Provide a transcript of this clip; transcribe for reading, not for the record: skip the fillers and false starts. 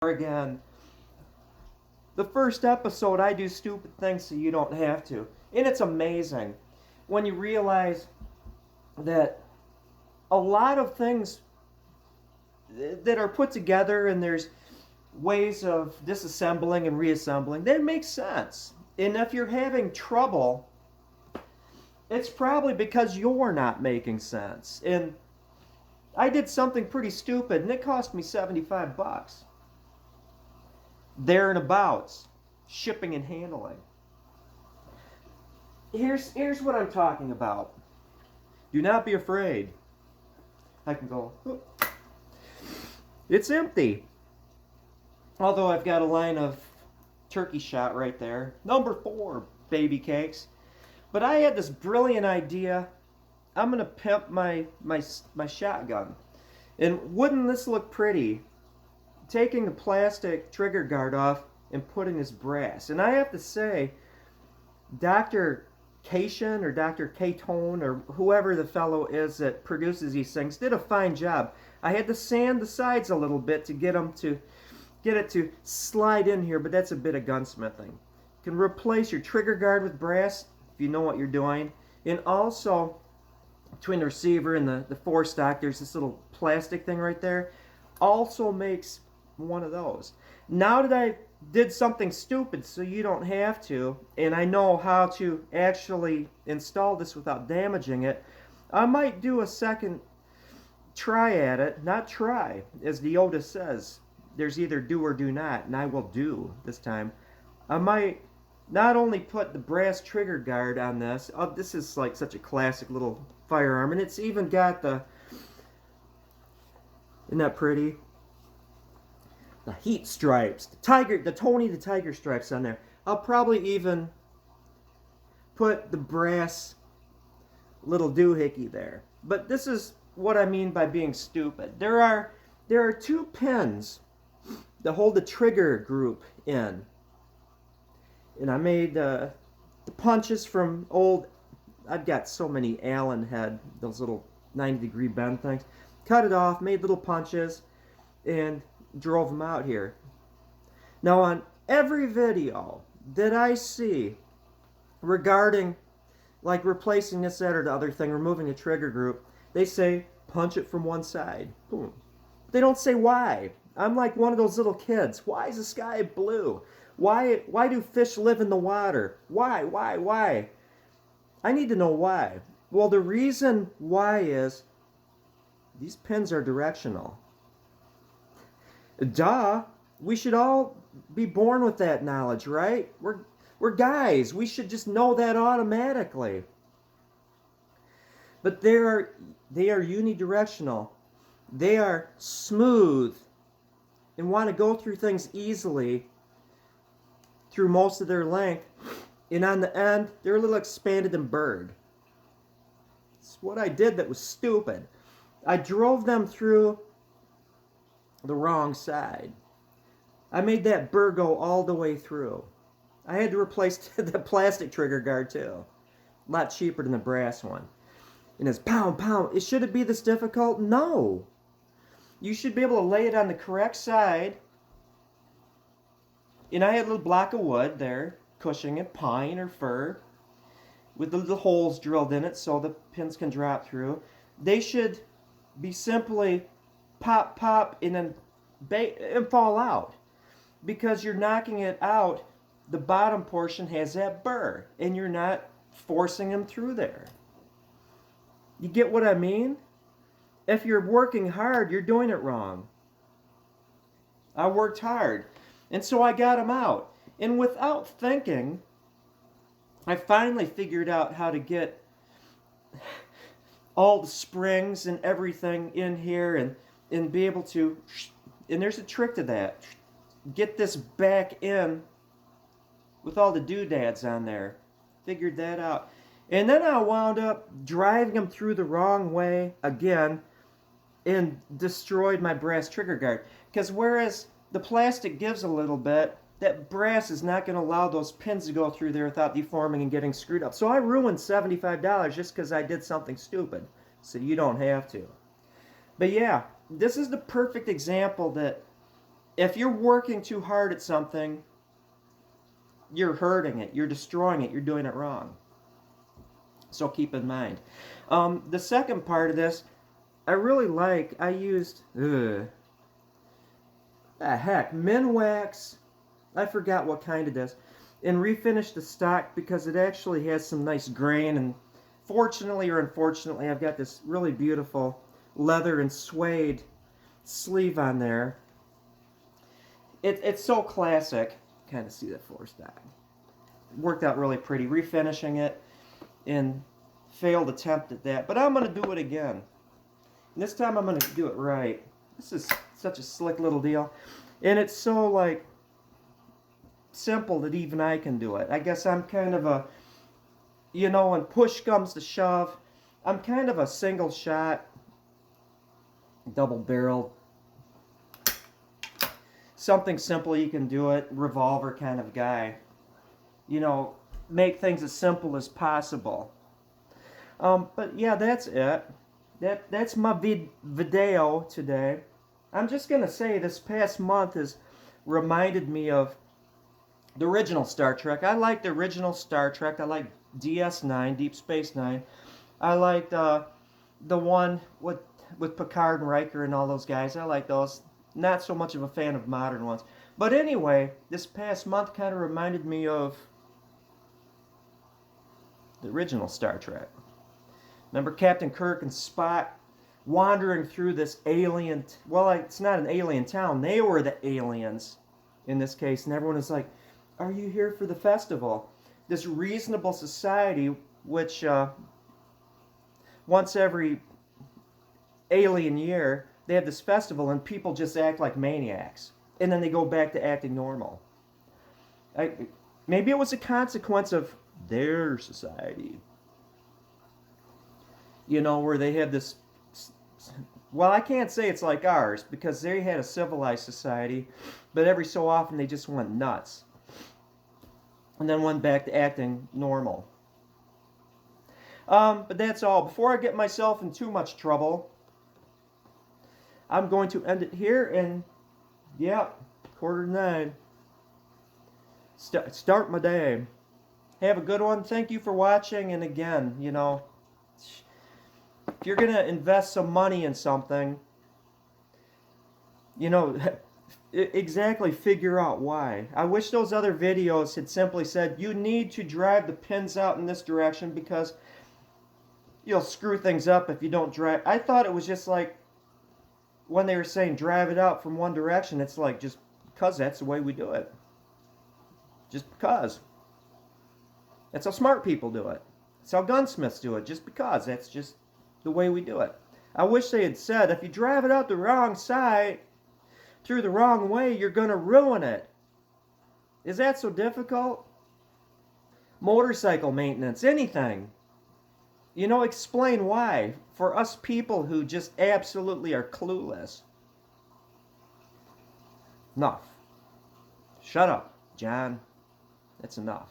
again. The first episode, I do stupid things so you don't have to. And it's amazing when you realize that a lot of things that are put together and there's ways of disassembling and reassembling, they make sense. And if you're having trouble, it's probably because you're not making sense. And I did something pretty stupid and it cost me 75 bucks. There and abouts, shipping and handling. Here's what I'm talking about. Do not be afraid. I can go. It's empty. Although I've got a line of turkey shot right there. Number 4, baby cakes. But I had this brilliant idea. I'm gonna pimp my shotgun. And wouldn't this look pretty? Taking the plastic trigger guard off and putting this brass. And I have to say, Dr. Cation or Dr. Catone or whoever the fellow is that produces these things did a fine job. I had to sand the sides a little bit to get it to slide in here, but that's a bit of gunsmithing. You can replace your trigger guard with brass if you know what you're doing. And also, between the receiver and the forestock, there's this little plastic thing right there. Also makes one of those. Now that I did something stupid so you don't have to, and I know how to actually install this without damaging it, I might do a second try at it. Not try, as the Yoda says. There's either do or do not, and I will do this time. I might not only put the brass trigger guard on this. Oh, this is like such a classic little firearm, and it's even got the, isn't that pretty? The heat stripes, the Tony the Tiger stripes on there. I'll probably even put the brass little doohickey there. But this is what I mean by being stupid. There are 2 pins that hold the trigger group in. And I made the punches from old, I've got so many Allen head, those little 90-degree bend things. Cut it off, made little punches, and drove them out here. Now on every video that I see regarding like replacing this, that, or the other thing, removing a trigger group, they say punch it from one side. Boom. They don't say why. I'm like one of those little kids. Why is the sky blue? Why do fish live in the water? Why? I need to know why. Well, the reason why is these pins are directional. Duh. We should all be born with that knowledge, right? We're guys. We should just know that automatically. But they are unidirectional. They are smooth and want to go through things easily through most of their length. And on the end, they're a little expanded and burred. It's what I did that was stupid. I drove them through the wrong side. I made that burr go all the way through. I had to replace the plastic trigger guard too. A lot cheaper than the brass one. And it's pound, pound. Should it be this difficult? No. You should be able to lay it on the correct side. And I had a little block of wood there, cushioning it, pine or fir, with the little holes drilled in it so the pins can drop through. They should be simply pop, pop, and then and fall out. Because you're knocking it out, the bottom portion has that burr, and you're not forcing them through there. You get what I mean? If you're working hard, you're doing it wrong. I worked hard, and so I got them out. And without thinking, I finally figured out how to get all the springs and everything in here and be able to, and there's a trick to that, get this back in with all the doodads on there. Figured that out. And then I wound up driving them through the wrong way again and destroyed my brass trigger guard. Because whereas the plastic gives a little bit, that brass is not going to allow those pins to go through there without deforming and getting screwed up. So I ruined $75 just because I did something stupid. So you don't have to. But yeah, this is the perfect example that if you're working too hard at something, you're hurting it, you're destroying it, you're doing it wrong. So keep in mind. The second part of this, I really like, I used, Minwax, I forgot what kind it is, and refinished the stock because it actually has some nice grain, and fortunately or unfortunately I've got this really beautiful leather and suede sleeve on there. It's so classic. Kind of see that floor stock. Worked out really pretty. Refinishing it and failed attempt at that. But I'm going to do it again. And this time I'm going to do it right. This is such a slick little deal. And it's so like simple that even I can do it. I guess I'm kind of a, you know, when push comes to shove, I'm kind of a single shot, double barreled, something simple you can do it, revolver kind of guy. You know, make things as simple as possible. But yeah, that's it. That's my video today. I'm just going to say this past month has reminded me of the original Star Trek. I like the original Star Trek. I like DS9, Deep Space Nine. I liked the one with Picard and Riker and all those guys. I like those. Not so much of a fan of modern ones. But anyway, this past month kind of reminded me of the original Star Trek. Remember Captain Kirk and Spock wandering through this alien, well, it's not an alien town. They were the aliens in this case. And everyone is like, are you here for the festival? This reasonable society, which once every alien year, they have this festival and people just act like maniacs. And then they go back to acting normal. Maybe it was a consequence of their society. You know, where they have this, well, I can't say it's like ours because they had a civilized society, but every so often they just went nuts. And then went back to acting normal. But that's all. Before I get myself in too much trouble, I'm going to end it here, and yeah, 8:45. Start my day. Have a good one. Thank you for watching, and again, you know, if you're going to invest some money in something, you know, exactly figure out why. I wish those other videos had simply said, you need to drive the pins out in this direction because you'll screw things up if you don't drive. I thought it was just like, when they were saying drive it out from one direction, it's like just because that's the way we do it. Just because. That's how smart people do it. That's how gunsmiths do it. Just because. That's just the way we do it. I wish they had said, if you drive it out the wrong side, through the wrong way, you're going to ruin it. Is that so difficult? Motorcycle maintenance, anything. You know, explain why. For us people who just absolutely are clueless. Enough. Shut up, John. That's enough.